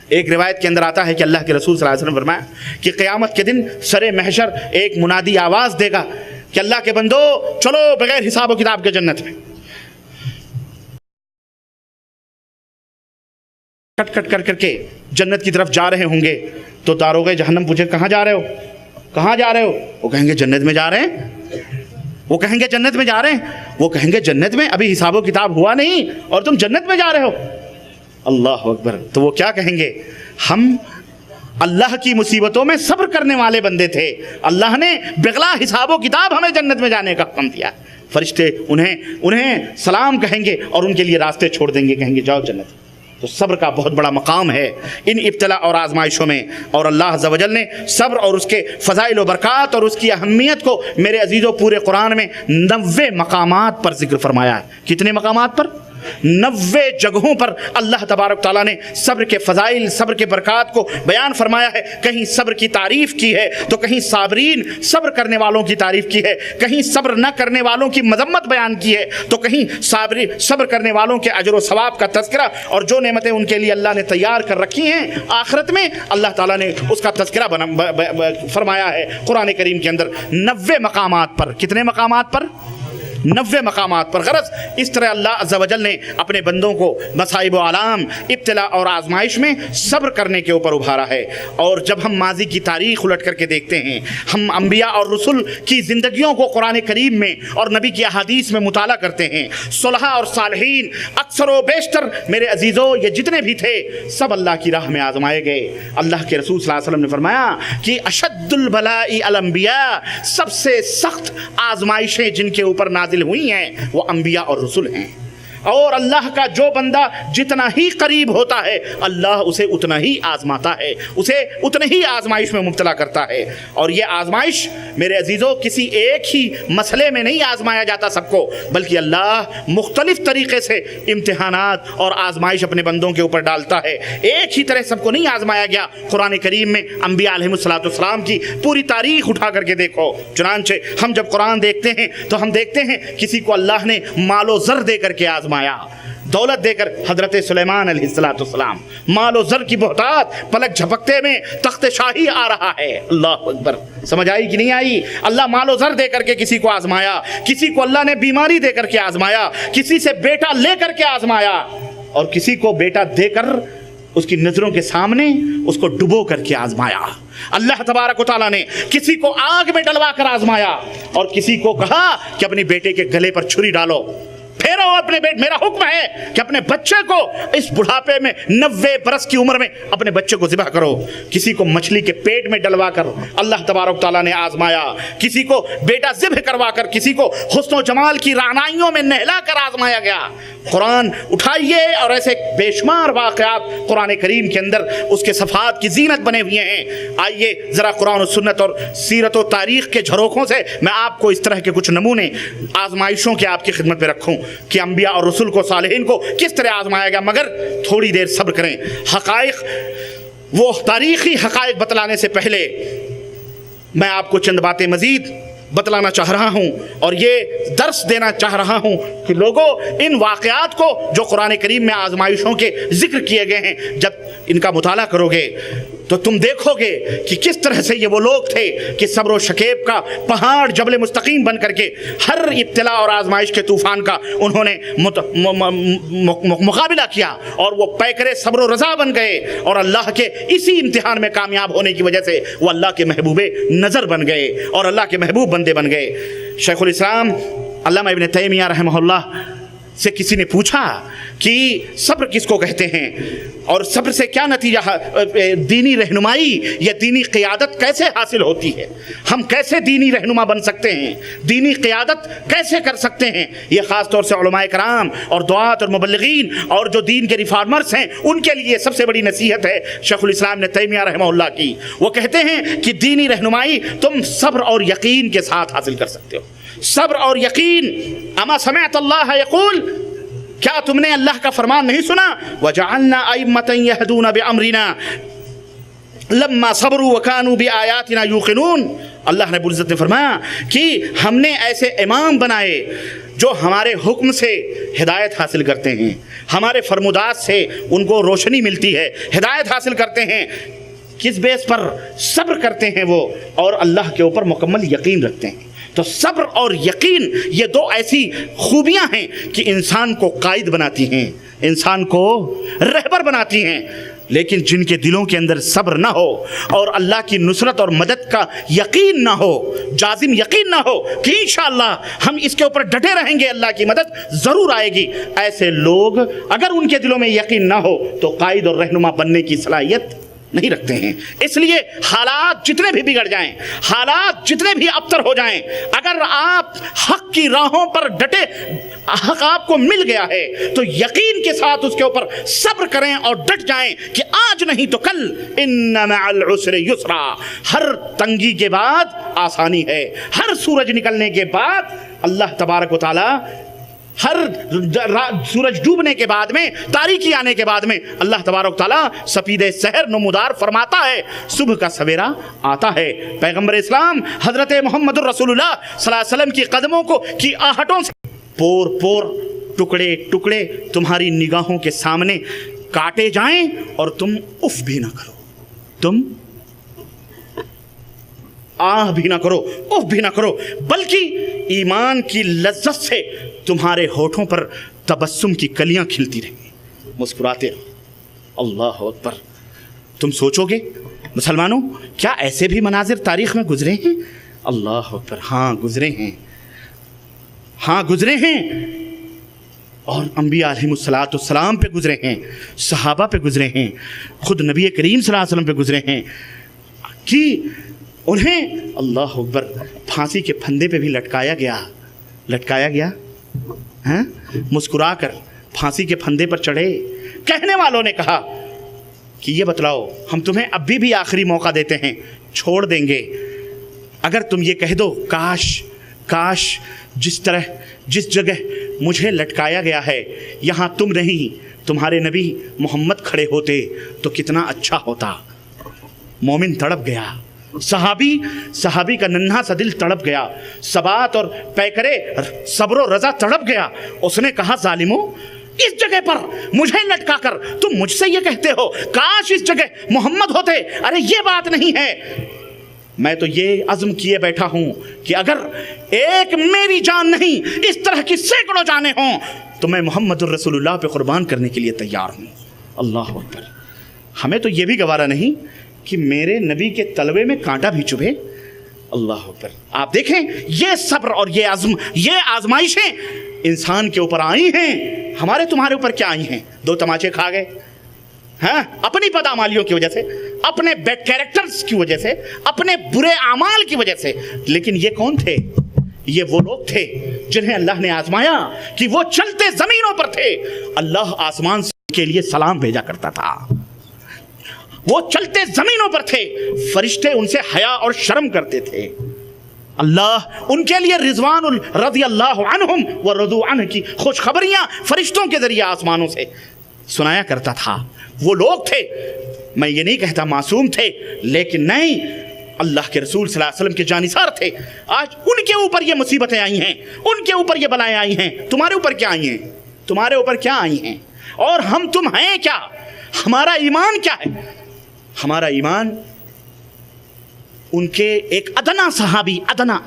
ایک روایت کے اندر آتا ہے کہ اللہ کے رسول صلی اللہ علیہ وسلم فرمایا کہ قیامت کے دن سر محشر ایک منادی آواز دے گا کہ اللہ کے بندو چلو بغیر حساب و کتاب کے جنت میں. کٹ کٹ کر کے جنت کی طرف جا رہے ہوں گے تو داروغ جہنم پوچھے کہاں جا رہے ہو، کہاں جا رہے ہو؟ وہ کہیں گے جنت میں جا رہے ہیں. وہ کہیں گے جنت میں جا رہے ہیں. وہ کہیں گے جنت میں ابھی حساب و کتاب ہوا نہیں اور تم جنت میں جا رہے ہو. اللہ اکبر. تو وہ کیا کہیں گے؟ ہم اللہ کی مصیبتوں میں صبر کرنے والے بندے تھے، اللہ نے بغلا حساب و کتاب ہمیں جنت میں جانے کا حکم دیا. فرشتے انہیں سلام کہیں گے اور ان کے لیے راستے چھوڑ دیں گے، کہیں گے جاؤ جنت. تو صبر کا بہت بڑا مقام ہے ان ابتلا اور آزمائشوں میں، اور اللہ عز و جل نے صبر اور اس کے فضائل و برکات اور اس کی اہمیت کو میرے عزیزوں پورے قرآن میں 90 مقامات پر ذکر فرمایا ہے. کتنے مقامات پر؟ 90 جگہوں پر اللہ تبارک تعالیٰ نے صبر کے فضائل، صبر کے برکات کو بیان فرمایا ہے. کہیں صبر کی تعریف کی ہے تو کہیں صابرین صبر کرنے والوں کی تعریف کی ہے، کہیں صبر نہ کرنے والوں کی مذمت بیان کی ہے، تو کہیں صبر کرنے والوں کے اجر و ثواب کا تذکرہ اور جو نعمتیں ان کے لیے اللہ نے تیار کر رکھی ہیں آخرت میں اللہ تعالیٰ نے اس کا تذکرہ فرمایا ہے قرآن کریم کے اندر 90 مقامات پر. کتنے مقامات پر؟ 90 مقامات پر. غرض اس طرح اللہ عز و جل نے اپنے بندوں کو مصائب و آلام، ابتلا اور آزمائش میں صبر کرنے کے اوپر ابھارا ہے. اور جب ہم ماضی کی تاریخ الٹ کر کے دیکھتے ہیں، ہم انبیاء اور رسل کی زندگیوں کو قرآن کریم میں اور نبی کی احادیث میں مطالعہ کرتے ہیں، صلحاء اور صالحین اکثر و بیشتر میرے عزیزوں یہ جتنے بھی تھے سب اللہ کی راہ میں آزمائے گئے. اللہ کے رسول صلی اللہ علیہ وسلم نے فرمایا کہ اشد البلاء الانبیاء، سب سے سخت آزمائشیں جن کے اوپر نازل ہوئی ہیں وہ انبیاء اور رسول ہیں. اور اللہ کا جو بندہ جتنا ہی قریب ہوتا ہے اللہ اسے اتنا ہی آزماتا ہے، اسے اتنے ہی آزمائش میں مبتلا کرتا ہے. اور یہ آزمائش میرے عزیزوں کسی ایک ہی مسئلے میں نہیں آزمایا جاتا سب کو، بلکہ اللہ مختلف طریقے سے امتحانات اور آزمائش اپنے بندوں کے اوپر ڈالتا ہے. ایک ہی طرح سب کو نہیں آزمایا گیا. قرآن کریم میں انبیاء علیہ السلام کی پوری تاریخ اٹھا کر کے دیکھو. چنانچہ ہم جب قرآن دیکھتے ہیں تو ہم دیکھتے ہیں کسی کو اللہ نے مال و زر دے کر کے آزمایا، دولت دے کر. حضرت سلیمان علیہ السلام مال و زر کی بہتات، پلک جھپکتے میں تخت شاہی آ رہا ہے. اللہ اکبر. سمجھ آئی کہ نہیں آئی؟ اللہ مال و زر دے کر کے کسی کو آزمایا، کسی کو اللہ نے بیماری دے کر کے آزمایا، کسی سے بیٹا لے کر کے آزمایا، اور کسی کو بیٹا دے کر اس کی نظروں کے سامنے اس کو ڈبو کر کے آزمایا. اللہ تبارک و تعالیٰ نے کسی کو آگ میں ڈلوا کر آزمایا اور کسی کو کہا کہ اپنی بیٹے کے گلے پر چھری ڈالو، پھیرو اپنے میرا حکم ہے کہ اپنے بچے کو اس بڑھاپے میں 90 برس کی عمر میں اپنے بچے کو ذبح کرو. کسی کو مچھلی کے پیٹ میں ڈلوا کر اللہ تبارک تعالیٰ نے آزمایا، کسی کو بیٹا ذبح کروا کر، کسی کو حسن و جمال کی رعنائیوں میں نہلا کر آزمایا گیا. قرآن اٹھائیے اور ایسے بے شمار واقعات قرآن کریم کے اندر اس کے صفحات کی زینت بنے ہوئے ہیں. آئیے ذرا قرآن و سنت اور سیرت و تاریخ کے جھروکھوں سے میں آپ کو اس طرح کے کچھ نمونے آزمائشوں کے آپ کی خدمت میں رکھوں کہ انبیاء اور رسول کو، صالحین کو کس طرح آزمایا گیا. مگر تھوڑی دیر صبر کریں. حقائق، وہ تاریخی حقائق بتلانے سے پہلے میں آپ کو چند باتیں مزید بتلانا چاہ رہا ہوں اور یہ درس دینا چاہ رہا ہوں کہ لوگوں ان واقعات کو جو قرآن کریم میں آزمائشوں کے ذکر کیے گئے ہیں، جب ان کا مطالعہ کرو گے تو تم دیکھو گے کہ کس طرح سے یہ وہ لوگ تھے کہ صبر و شکیب کا پہاڑ جبل مستقیم بن کر کے ہر ابتلا اور آزمائش کے طوفان کا انہوں نے مقابلہ کیا اور وہ پیکرے صبر و رضا بن گئے اور اللہ کے اسی امتحان میں کامیاب ہونے کی وجہ سے وہ اللہ کے محبوب نظر بن گئے اور اللہ کے محبوب بندے بن گئے. شیخ الاسلام علامہ ابن تیمیہ رحمہ اللہ سے کسی نے پوچھا کہ صبر کس کو کہتے ہیں اور صبر سے کیا نتیجہ، دینی رہنمائی یا دینی قیادت کیسے حاصل ہوتی ہے، ہم کیسے دینی رہنما بن سکتے ہیں، دینی قیادت کیسے کر سکتے ہیں. یہ خاص طور سے علماء کرام اور دعات اور مبلغین اور جو دین کے ریفارمرز ہیں ان کے لیے سب سے بڑی نصیحت ہے شیخ الاسلام نے تیمیہ رحمہ اللہ کی. وہ کہتے ہیں کہ دینی رہنمائی تم صبر اور یقین کے ساتھ حاصل کر سکتے ہو. صبر اور یقین. اما سمعت اللہ یقول، کیا تم نے اللہ کا فرمان نہیں سنا؟ وجعلنا ائمة يهدون بامرنا لما صبروا وكانوا بآياتنا يوقنون. اللہ رب العزت نے فرمایا کہ ہم نے ایسے امام بنائے جو ہمارے حکم سے ہدایت حاصل کرتے ہیں، ہمارے فرمودات سے ان کو روشنی ملتی ہے، ہدایت حاصل کرتے ہیں. کس بیس پر؟ صبر کرتے ہیں وہ، اور اللہ کے اوپر مکمل یقین رکھتے ہیں. تو صبر اور یقین یہ دو ایسی خوبیاں ہیں کہ انسان کو قائد بناتی ہیں، انسان کو رہبر بناتی ہیں. لیکن جن کے دلوں کے اندر صبر نہ ہو اور اللہ کی نصرت اور مدد کا یقین نہ ہو، جازم یقین نہ ہو کہ انشاءاللہ ہم اس کے اوپر ڈٹے رہیں گے، اللہ کی مدد ضرور آئے گی، ایسے لوگ اگر ان کے دلوں میں یقین نہ ہو تو قائد اور رہنما بننے کی صلاحیت نہیں رکھتے ہیں. اس لیے حالات جتنے بھی بگڑ جائیں، حالات جتنے بھی ابتر ہو جائیں، اگر آپ حق کی راہوں پر ڈٹے، حق آپ کو مل گیا ہے تو یقین کے ساتھ اس کے اوپر صبر کریں اور ڈٹ جائیں کہ آج نہیں تو کل، ان مع العسر یسرا. ہر تنگی کے بعد آسانی ہے، ہر سورج نکلنے کے بعد اللہ تبارک و تعالی، ہر سورج ڈوبنے کے بعد میں، تاریکی آنے کے بعد میں اللہ تبارک تعالیٰ سپید سحر نمودار فرماتا ہے، صبح کا سویرا آتا ہے. پیغمبر اسلام حضرت محمد الرسول اللہ صلی اللہ علیہ وسلم کی قدموں کو کی آہٹوں سے پور پور، ٹکڑے ٹکڑے تمہاری نگاہوں کے سامنے کاٹے جائیں اور تم اف بھی نہ کرو، تم آہ بھی نہ کرو، اف بھی نہ کرو، بلکہ ایمان کی لذت سے تمہارے ہونٹوں پر تبسم کی کلیاں کھلتی رہیں، مسکراتے رہو. اللہ اکبر. تم سوچو گے مسلمانوں، کیا ایسے بھی مناظر تاریخ میں گزرے ہیں؟ اللہ اکبر. ہاں گزرے ہیں، ہاں گزرے ہیں، اور انبیاء علیہ السلام پہ گزرے ہیں، صحابہ پہ گزرے ہیں، خود نبی کریم صلی اللہ علیہ وسلم پہ گزرے ہیں کہ انہیں اللہ اکبر پھانسی کے پھندے پہ بھی لٹکایا گیا ہاں، مسکرا کر پھانسی کے پھندے پر چڑھے. کہنے والوں نے کہا کہ یہ بتلاؤ، ہم تمہیں اب بھی آخری موقع دیتے ہیں، چھوڑ دیں گے اگر تم یہ کہہ دو کاش جس جگہ مجھے لٹکایا گیا ہے یہاں تم نہیں، تمہارے نبی محمد کھڑے ہوتے تو کتنا اچھا ہوتا. مومن تڑپ گیا، صحابی کا ننھا سا دل تڑپ گیا، ثبات اور پیکرے صبر و رضا تڑپ گیا. اس نے کہا ظالموں، اس جگہ پر مجھے لٹکا کر تم مجھ سے یہ کہتے ہو کاش اس جگہ محمد ہوتے. ارے یہ بات نہیں ہے، میں تو یہ عزم کیے بیٹھا ہوں کہ اگر ایک میری جان نہیں اس طرح کی سینکڑوں جانیں ہوں تو میں محمد الرسول اللہ پہ قربان کرنے کے لیے تیار ہوں. اللہ اکبر. ہمیں تو یہ بھی گوارا نہیں کہ میرے نبی کے تلوے میں کانٹا بھی چبھے. اللہ اکبر. آپ دیکھیں یہ صبر اور یہ عزم، یہ آزمائشیں انسان کے اوپر آئی ہیں. ہمارے تمہارے اوپر کیا آئی ہیں؟ 2 تماچے کھا گئے، ہاں، اپنی بدعمالیوں کی وجہ سے، اپنے بیڈ کیریکٹرز کی وجہ سے، اپنے برے اعمال کی وجہ سے. لیکن یہ کون تھے؟ یہ وہ لوگ تھے جنہیں اللہ نے آزمایا کہ وہ چلتے زمینوں پر تھے. اللہ آسمان سے کے لیے سلام بھیجا کرتا تھا، وہ چلتے زمینوں پر تھے، فرشتے ان سے حیا اور شرم کرتے تھے. اللہ ان کے لیے رضوان رضی اللہ عنہم ورضوا عنہ کی خوشخبریاں فرشتوں کے ذریعے آسمانوں سے سنایا کرتا تھا. وہ لوگ تھے، میں یہ نہیں کہتا معصوم تھے، لیکن نہیں، اللہ کے رسول صلی اللہ علیہ وسلم کے جانثار تھے. آج ان کے اوپر یہ مصیبتیں آئی ہیں، ان کے اوپر یہ بلائیں آئی ہیں. تمہارے اوپر کیا آئی ہیں؟ تمہارے اوپر کیا آئی ہیں؟ اور ہم تم ہیں کیا؟ ہمارا ایمان کیا ہے؟ ہمارا ایمان ان کے ایک ادنا صحابی، ادنا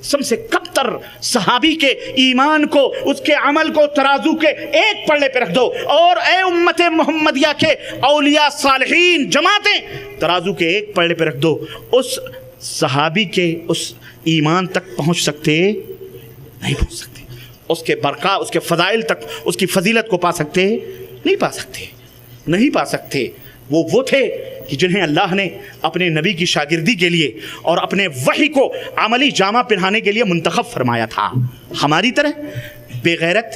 سب سے کم تر صحابی کے ایمان کو، اس کے عمل کو ترازو کے ایک پلڑے پہ رکھ دو، اور اے امت محمدیہ کے اولیاء صالحین جماعتیں ترازو کے ایک پلڑے پہ رکھ دو، اس صحابی کے اس ایمان تک پہنچ سکتے نہیں، پہنچ سکتے. اس کے برکا، اس کے فضائل تک، اس کی فضیلت کو پا سکتے نہیں، پا سکتے. وہ تھے کہ جنہیں اللہ نے اپنے نبی کی شاگردی کے لیے اور اپنے وحی کو عملی جامہ پہنانے کے لیے منتخب فرمایا تھا. ہماری طرح بے غیرت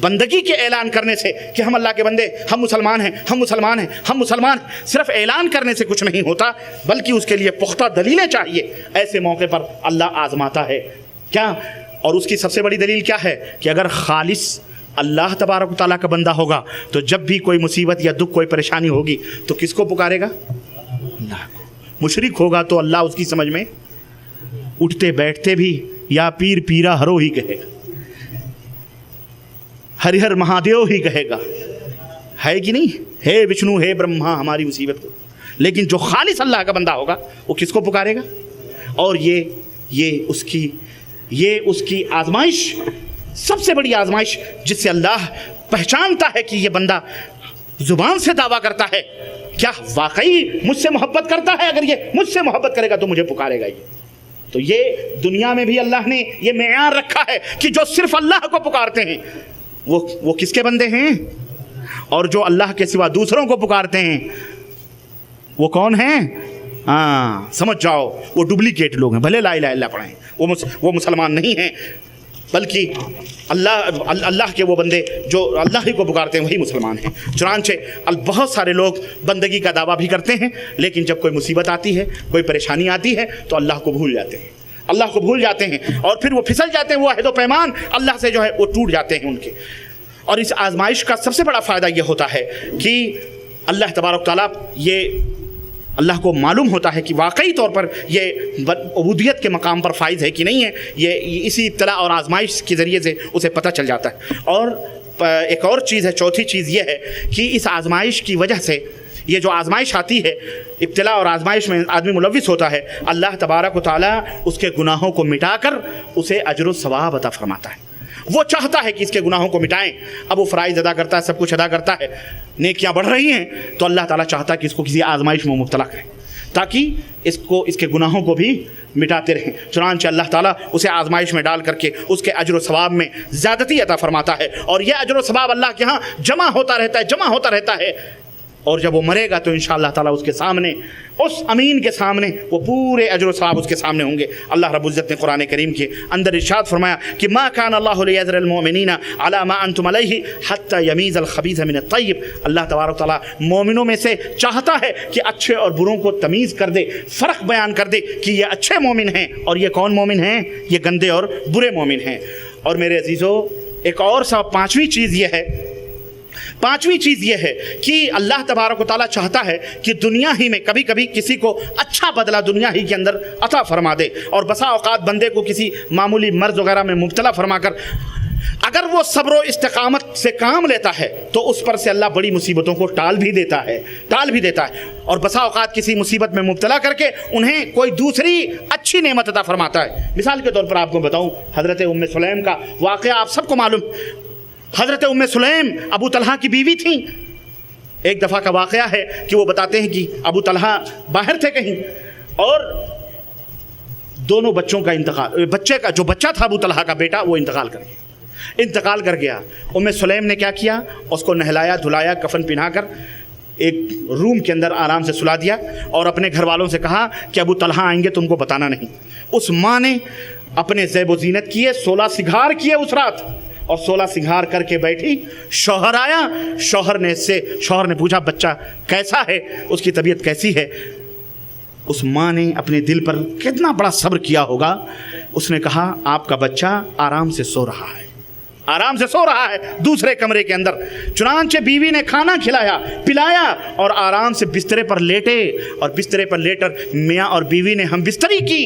بندگی کے اعلان کرنے سے کہ ہم اللہ کے بندے، ہم مسلمان ہیں، ہم مسلمان ہیں، ہم مسلمان ہیں، صرف اعلان کرنے سے کچھ نہیں ہوتا، بلکہ اس کے لیے پختہ دلیلیں چاہیے۔ ایسے موقع پر اللہ آزماتا ہے کیا؟ اور اس کی سب سے بڑی دلیل کیا ہے کہ اگر خالص اللہ تبارک و تعالیٰ کا بندہ ہوگا تو جب بھی کوئی مصیبت یا دکھ، کوئی پریشانی ہوگی تو کس کو پکارے گا؟ اللہ کو۔ مشرک ہوگا تو اللہ اس کی سمجھ میں اٹھتے بیٹھتے بھی یا پیر پیرا ہرو ہی کہے گا، ہری ہر مہادیو ہی کہے گا، ہے کہ نہیں؟ ہے وشنو ہے برہما ہماری مصیبت کو۔ لیکن جو خالص اللہ کا بندہ ہوگا وہ کس کو پکارے گا؟ اور یہ اس کی آزمائش، سب سے بڑی آزمائش جس سے اللہ پہچانتا ہے کہ یہ بندہ زبان سے دعویٰ کرتا ہے کیا واقعی مجھ سے محبت کرتا ہے؟ اگر یہ مجھ سے محبت کرے گا تو مجھے پکارے گا۔ تو یہ دنیا میں بھی اللہ نے یہ معیار رکھا ہے کہ جو صرف اللہ کو پکارتے ہیں وہ کس کے بندے ہیں، اور جو اللہ کے سوا دوسروں کو پکارتے ہیں وہ کون ہیں؟ سمجھ جاؤ، وہ ڈپلیکیٹ لوگ ہیں، بھلے لا الہ الا اللہ پڑھیں، وہ مسلمان نہیں ہیں، بلکہ اللہ کے وہ بندے جو اللہ ہی کو پکارتے ہیں وہی مسلمان ہیں۔ چنانچہ بہت سارے لوگ بندگی کا دعویٰ بھی کرتے ہیں، لیکن جب کوئی مصیبت آتی ہے، کوئی پریشانی آتی ہے تو اللہ کو بھول جاتے ہیں، اللہ کو بھول جاتے ہیں، اور پھر وہ پھسل جاتے ہیں، وہ عہد و پیمان اللہ سے جو ہے وہ ٹوٹ جاتے ہیں ان کے۔ اور اس آزمائش کا سب سے بڑا فائدہ یہ ہوتا ہے کہ اللہ تبارک تعالیٰ یہ اللہ کو معلوم ہوتا ہے کہ واقعی طور پر یہ عبودیت کے مقام پر فائز ہے کہ نہیں ہے، یہ اسی ابتلاء اور آزمائش کے ذریعے سے اسے پتہ چل جاتا ہے۔ اور ایک اور چیز ہے، چوتھی چیز یہ ہے کہ اس آزمائش کی وجہ سے، یہ جو آزمائش آتی ہے، ابتلاء اور آزمائش میں آدمی ملوث ہوتا ہے، اللہ تبارک و تعالیٰ اس کے گناہوں کو مٹا کر اسے اجر و ثواب عطا فرماتا ہے۔ وہ چاہتا ہے کہ اس کے گناہوں کو مٹائیں، اب وہ فرائض ادا کرتا ہے، سب کچھ ادا کرتا ہے، نیکیاں بڑھ رہی ہیں، تو اللہ تعالیٰ چاہتا ہے کہ اس کو کسی آزمائش میں مبتلا کریں تاکہ اس کے گناہوں کو بھی مٹاتے رہیں۔ چنانچہ اللہ تعالیٰ اسے آزمائش میں ڈال کر کے اس کے اجر و ثواب میں زیادتی عطا فرماتا ہے، اور یہ اجر و ثواب اللہ کے ہاں جمع ہوتا رہتا ہے، اور جب وہ مرے گا تو انشاءاللہ تعالیٰ اس کے سامنے، اس امین کے سامنے، وہ پورے اجر و ثواب اس کے سامنے ہوں گے۔ اللہ رب العزت نے قرآن کریم کے اندر ارشاد فرمایا کہ ما کان اللہ لیذر المؤمنین علی ما انتم علیہ حتی یمیز الخبیث من الطیب۔ اللہ تبارک تعالیٰ مومنوں میں سے چاہتا ہے کہ اچھے اور بروں کو تمیز کر دے، فرق بیان کر دے کہ یہ اچھے مومن ہیں اور یہ کون مومن ہیں، یہ گندے اور برے مومن ہیں۔ اور میرے عزیزو، ایک اور پانچویں چیز یہ ہے کہ اللہ تبارک و تعالیٰ چاہتا ہے کہ دنیا ہی میں کبھی کبھی کسی کو اچھا بدلہ دنیا ہی کے اندر عطا فرما دے، اور بسا اوقات بندے کو کسی معمولی مرض وغیرہ میں مبتلا فرما کر اگر وہ صبر و استقامت سے کام لیتا ہے تو اس پر سے اللہ بڑی مصیبتوں کو ٹال بھی دیتا ہے، اور بسا اوقات کسی مصیبت میں مبتلا کر کے انہیں کوئی دوسری اچھی نعمت عطا فرماتا ہے۔ مثال کے طور پر آپ کو بتاؤں، حضرت ام سلیم کا واقعہ آپ سب کو معلوم۔ حضرت ام سلیم ابو طلحہ کی بیوی تھیں۔ ایک دفعہ کا واقعہ ہے کہ وہ بتاتے ہیں کہ ابو طلحہ باہر تھے کہیں، اور دونوں بچوں کا انتقال، جو بچہ تھا ابو طلحہ کا بیٹا، وہ انتقال کر گیا۔ ام سلیم نے کیا کیا؟ اس کو نہلایا دھلایا، کفن پہنا کر ایک روم کے اندر آرام سے سلا دیا، اور اپنے گھر والوں سے کہا کہ ابو طلحہ آئیں گے، تم کو بتانا نہیں۔ اس ماں نے اپنے زیب و زینت کیے، 16 سنگھار کیے اس رات، اور 16 سنگھار کر کے بیٹھی۔ شوہر آیا، شوہر نے پوچھا بچہ کیسا ہے، اس کی طبیعت کیسی ہے؟ اس ماں نے اپنے دل پر کتنا بڑا صبر کیا ہوگا، اس نے کہا آپ کا بچہ آرام سے سو رہا ہے دوسرے کمرے کے اندر۔ چنانچہ بیوی نے کھانا کھلایا پلایا اور آرام سے بسترے پر لیٹے، اور بسترے پر لیٹ کر میاں اور بیوی نے ہم بستری کی،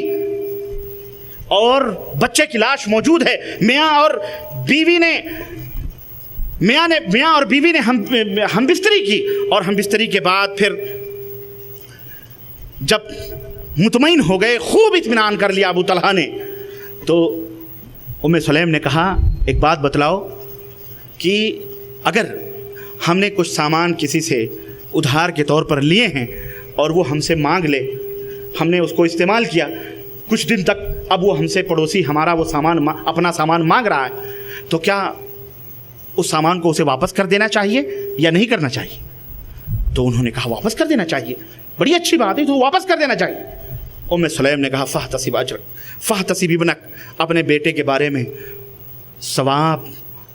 اور بچے کی لاش موجود ہے۔ میاں اور بیوی نے ہم بستری کی، اور ہم بستری کے بعد پھر جب مطمئن ہو گئے، خوب اطمینان کر لیا ابو طلحہ نے، تو ام سلیم نے کہا ایک بات بتلاؤ کہ اگر ہم نے کچھ سامان کسی سے ادھار کے طور پر لیے ہیں اور وہ ہم سے مانگ لے، ہم نے اس کو استعمال کیا کچھ دن تک، اب وہ ہم سے پڑوسی ہمارا وہ سامان، اپنا سامان مانگ رہا ہے، تو کیا اس سامان کو اسے واپس کر دینا چاہیے یا نہیں کرنا چاہیے؟ تو انہوں نے کہا واپس کر دینا چاہیے، بڑی اچھی بات ہے، تو واپس کر دینا چاہیے۔ ام سلیم نے کہا فاحتسب اجرک، فاحتسب ابنک، اپنے بیٹے کے بارے میں ثواب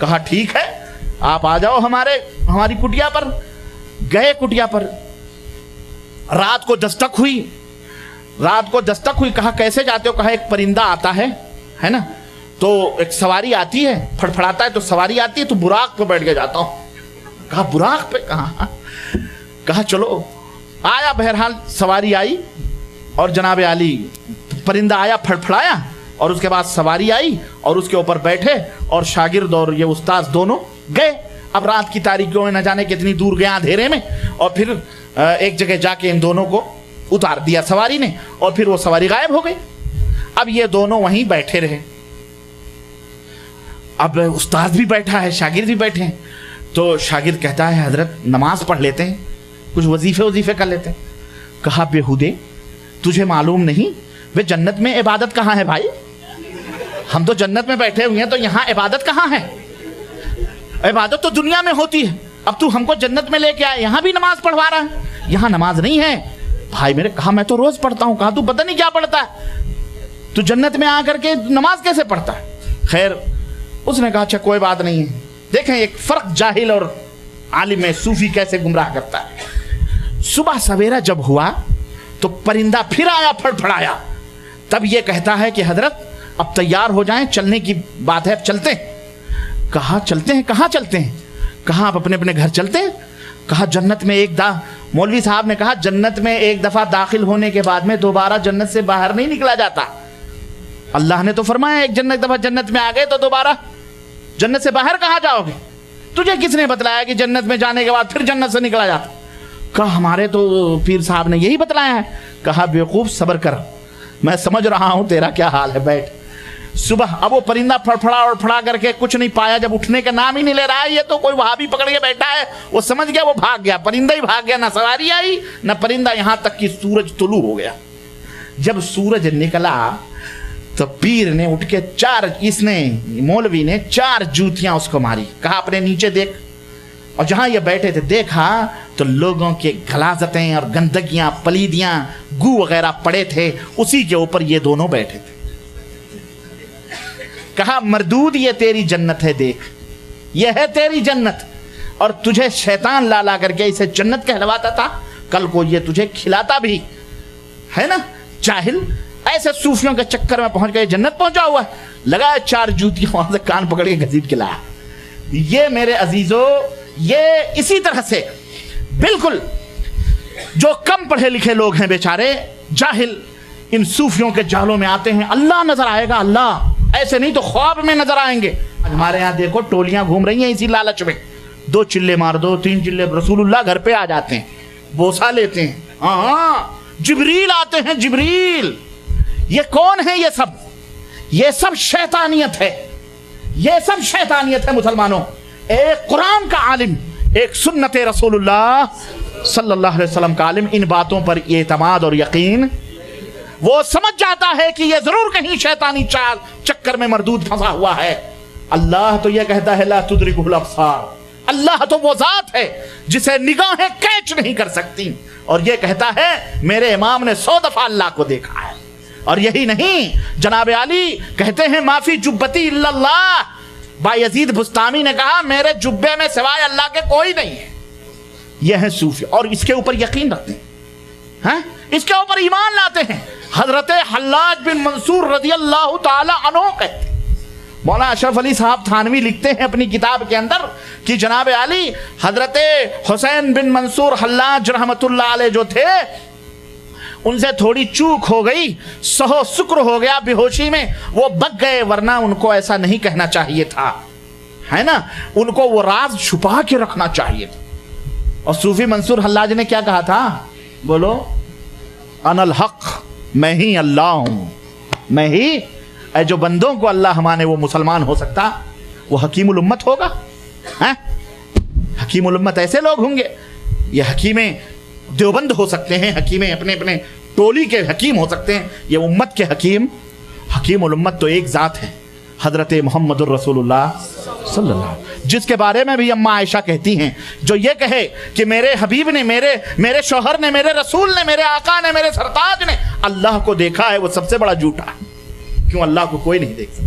کہا ٹھیک ہے آپ آ جاؤ ہماری کٹیا پر. گئے کٹیا پر, رات کو دستک ہوئی. کہا کیسے جاتے ہو؟ کہا ایک پرندہ آتا ہے نا, تو ایک سواری آتی ہے, پھڑپھڑاتا ہے تو سواری آتی ہے, تو براق پہ بیٹھ کے جاتا ہوں. کہا براق پہ؟ کہا چلو. آیا, بہرحال سواری آئی اور جناب علی پرندہ آیا, پھڑپھڑایا, اور اس کے بعد سواری آئی اور اس کے اوپر بیٹھے, اور شاگرد اور یہ استاذ دونوں گئے. اب رات کی تاریکیوں میں نہ جانے کتنی دور گیا اندھیرے میں, اور پھر ایک جگہ جا کے ان دونوں کو اتار دیا سواری نے, اور پھر وہ سواری غائب ہو گئی. اب یہ دونوں وہیں بیٹھے رہے. اب استاد بھی بیٹھا ہے, شاگرد بھی بیٹھے ہیں. تو شاگرد کہتا ہے حضرت نماز پڑھ لیتے ہیں, کچھ وظیفے کر لیتے ہیں. کہا بےہودے, تجھے معلوم نہیں وہ جنت میں عبادت کہاں ہے بھائی؟ ہم تو جنت میں بیٹھے ہوئے ہیں, تو یہاں عبادت کہاں ہے؟ عبادت تو دنیا میں ہوتی ہے. اب تو ہم کو جنت میں لے کے آئے, یہاں بھی نماز پڑھوا رہا ہے, یہاں نماز نہیں ہے بھائی میرے. کہا میں تو روز پڑھتا ہوں. کہا تو پتہ نہیں کیا پڑھتا ہے, تو جنت میں آ کر کے نماز کیسے پڑھتا ہے؟ خیر اس نے کہا اچھا کوئی بات نہیں ہے. دیکھیں ایک فرق جاہل اور عالم صوفی کیسے گمراہ کرتا ہے. صبح سویرا جب ہوا تو پرندہ پھر آیا, پھڑپھڑایا. تب یہ کہتا ہے کہ حضرت اب تیار ہو جائیں, چلنے کی بات ہے, اب چلتے ہیں. کہا چلتے ہیں؟ کہاں چلتے ہیں؟ کہا آپ اپنے اپنے گھر چلتے ہیں. کہا جنت میں مولوی صاحب نے کہا جنت میں ایک دفعہ داخل ہونے کے بعد میں دوبارہ جنت سے باہر نہیں نکلا جاتا. اللہ نے تو فرمایا ایک دفعہ جنت میں آ گئے تو دوبارہ جنت سے باہر کہاں جاؤ گے؟ تجھے کس نے بتلایا کہ جنت میں جانے کے بعد پھر جنت سے نکلا جاتا؟ کہا ہمارے تو پیر صاحب نے یہی بتلایا ہے. کہا بیوقوف صبر کر, میں سمجھ رہا ہوں تیرا کیا حال ہے, بیٹھ. صبح اب وہ پرندہ پھڑپھڑا کر کے کچھ نہیں پایا. جب اٹھنے کا نام ہی نہیں لے رہا ہے, یہ تو کوئی وہاں بھی پکڑ کے بیٹھا ہے. وہ سمجھ گیا, وہ بھاگ گیا, پرندہ ہی بھاگ گیا. نہ سواری آئی نہ پرندہ, یہاں تک کہ سورج طلوع ہو گیا. جب سورج نکلا تو پیر نے اٹھ کے مولوی نے 4 جوتیاں اس کو ماری. کہا اپنے نیچے دیکھ. اور جہاں یہ بیٹھے تھے دیکھا تو لوگوں کے غلاظتیں اور گندگیاں, پلیدیاں, گو وغیرہ پڑے تھے, اسی کے اوپر یہ دونوں بیٹھے تھے. کہا مردود یہ تیری جنت ہے, دیکھ یہ ہے تیری جنت, اور تجھے شیطان لا کر کے اسے جنت کہلواتا تھا, کل کو یہ تجھے کھلاتا بھی ہے نا. جاہل ایسے صوفیوں کے چکر میں پہنچ گئے, جنت پہنچا ہوا ہے. لگا 4 جوتی وہاں سے کان پکڑ کے گھسیٹ کے لایا. یہ میرے عزیزو, یہ اسی طرح سے بالکل جو کم پڑھے لکھے لوگ ہیں بیچارے جاہل, ان صوفیوں کے جالوں میں آتے ہیں. اللہ نظر آئے گا, اللہ ایسے نہیں تو خواب میں نظر آئیں گے. ہمارے یہاں دیکھو ٹولیاں گھوم رہی ہیں اسی لالچ میں, 2 چلے مار دو, 3 چلے, رسول اللہ گھر پہ آ جاتے ہیں, بوسا لیتے ہیں. ہاں جبریل آتے ہیں, جبریل. یہ کون ہے؟ یہ سب شیطانیت ہے, یہ سب شیطانیت ہے مسلمانوں. ایک قرآن کا عالم, ایک سنت رسول اللہ صلی اللہ علیہ وسلم کا عالم, ان باتوں پر اعتماد اور یقین, وہ سمجھ جاتا ہے کہ یہ ضرور کہیں شیطانی چکر میں مردود پھنسا ہوا ہے. اللہ تو یہ کہتا ہے لا تدرکہ الابصار, اللہ تو وہ ذات ہے جسے نگاہیں کیچ نہیں کر سکتی, اور یہ کہتا ہے میرے امام نے 100 دفعہ اللہ کو دیکھا ہے. اور یہی نہیں, جناب علی کہتے ہیں ما فی جبتی الا اللہ. بایزید بستامی نے کہا میرے جبے میں سوائے اللہ کے کوئی نہیں ہے. یہ ہے صوفی, اور اس کے اوپر یقین رکھتے ہیں, اس کے اوپر ایمان لاتے ہیں. حضرت حلاج بن منصور رضی اللہ تعالی عنہ کہتے ہیں, مولانا اشرف علی صاحب تھانوی لکھتے ہیں اپنی کتاب کے اندر کہ جناب علی حضرت حسین بن منصور حلاج رحمت اللہ علیہ جو تھے, ان سے تھوڑی چوک ہو گئی, سہو سکر ہو گیا, بے ہوشی میں وہ بک گئے, ورنہ ان کو ایسا نہیں کہنا چاہیے تھا, ہے نا, ان کو وہ راز چھپا کے رکھنا چاہیے تھا. اور صوفی منصور حلاج نے کیا کہا تھا؟ بولو, انا الحق, میں ہی اللہ ہوں, میں ہی. اے جو بندوں کو اللہ مانے وہ مسلمان ہو سکتا, وہ حکیم الامت ہوگا. حکیم الامت ایسے لوگ ہوں گے, یہ حکیم دیوبند ہو سکتے ہیں, حکیم اپنے اپنے ٹولی کے حکیم ہو سکتے ہیں, یہ امت کے حکیم. حکیم الامت تو ایک ذات ہے, حضرت محمد الرسول اللہ صلی اللہ علیہ وسلم, جس کے بارے میں بھی اماں عائشہ کہتی ہیں, جو یہ کہے کہ میرے حبیب نے, میرے شوہر نے, میرے رسول نے, میرے آقا نے, میرے سرتاج نے اللہ کو دیکھا ہے, وہ سب سے بڑا جھوٹا ہے. کیوں؟ اللہ کو کوئی نہیں دیکھ سکتا.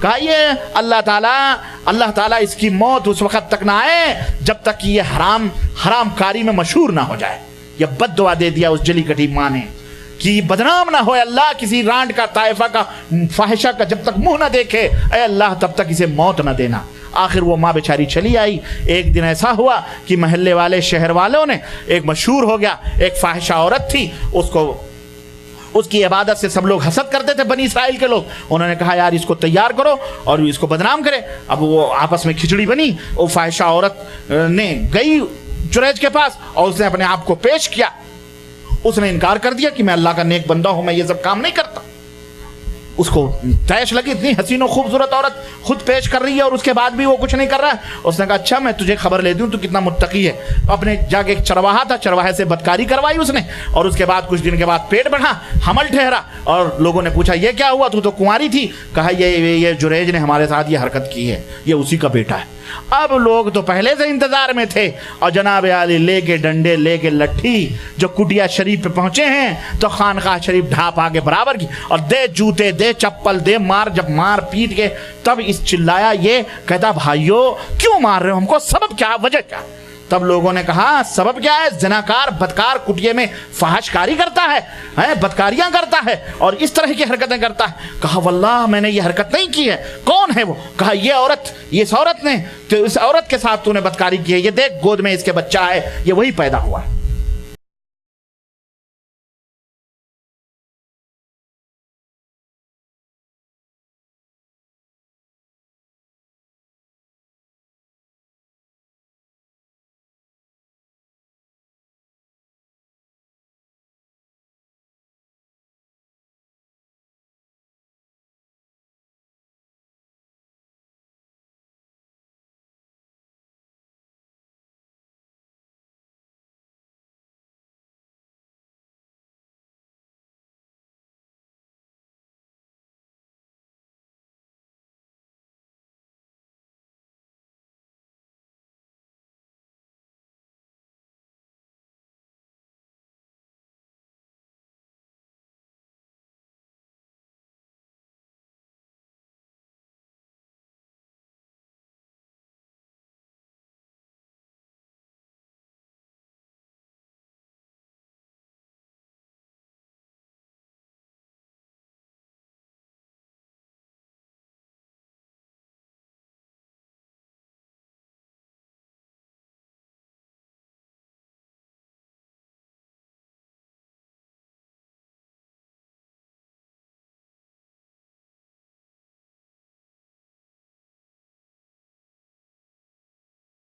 کہا یہ اللہ تعالیٰ اس کی موت اس وقت تک نہ آئے جب تک کہ یہ حرام کاری میں مشہور نہ ہو جائے. یہ بد دعا دے دیا اس جلی کٹی ماں نے کہ بدنام نہ ہو اللہ کسی رانڈ کا طائفہ کا فاحشہ کا جب تک منہ نہ دیکھے اے اللہ تب تک اسے موت نہ دینا. آخر وہ ماں بیچاری چلی آئی. ایک دن ایسا ہوا کہ محلے والے شہر والوں نے ایک مشہور ہو گیا ایک فاحشہ عورت تھی اس کی عبادت سے سب لوگ حسد کرتے تھے بنی اسرائیل کے لوگ. انہوں نے کہا یار اس کو تیار کرو اور اس کو بدنام کرے. اب وہ آپس میں کھچڑی بنی. وہ فاحشہ عورت نے گئی جریج کے پاس اور اس نے اپنے آپ کو پیش کیا. اس نے انکار کر دیا کہ میں اللہ کا نیک بندہ ہوں میں یہ سب کام نہیں کرتا. اس کو تیش لگی اتنی حسین و خوبصورت عورت خود پیش کر رہی ہے اور اس کے بعد بھی وہ کچھ نہیں کر رہا ہے. اس نے کہا اچھا میں تجھے خبر لے دوں تو کتنا متقی ہے. اپنے جا کے ایک چرواہا تھا چرواہے سے بدکاری کروائی اس نے اور اس کے بعد کچھ دن کے بعد پیٹ بڑھا حمل ٹھہرا اور لوگوں نے پوچھا یہ کیا ہوا تو کنواری تھی. کہا یہ جریج نے ہمارے ساتھ یہ حرکت کی ہے یہ اسی کا بیٹا ہے. اب لوگ تو پہلے سے انتظار میں تھے اور جناب عالی لے کے ڈنڈے لے کے لٹھی جو کٹیا شریف پہ پہنچے ہیں تو خانقاہ شریف ڈھاپ آگے برابر کی اور دے جوتے دے چپل دے مار. جب مار پیٹ کے تب اس چلایا یہ کہتا بھائیو کیوں مار رہے ہو ہم کو سبب کیا وجہ کیا. تب لوگوں نے کہا سبب کیا ہے زناکار بدکار کٹیے میں فحش کاری کرتا ہے بدکاریاں کرتا ہے اور اس طرح کی حرکتیں کرتا ہے. کہا واللہ میں نے یہ حرکت نہیں کی ہے. کون ہے وہ؟ کہا یہ عورت اس عورت نے تو اس عورت کے ساتھ تو نے بدکاری کی ہے. یہ دیکھ گود میں اس کے بچہ ہے یہ وہی پیدا ہوا ہے.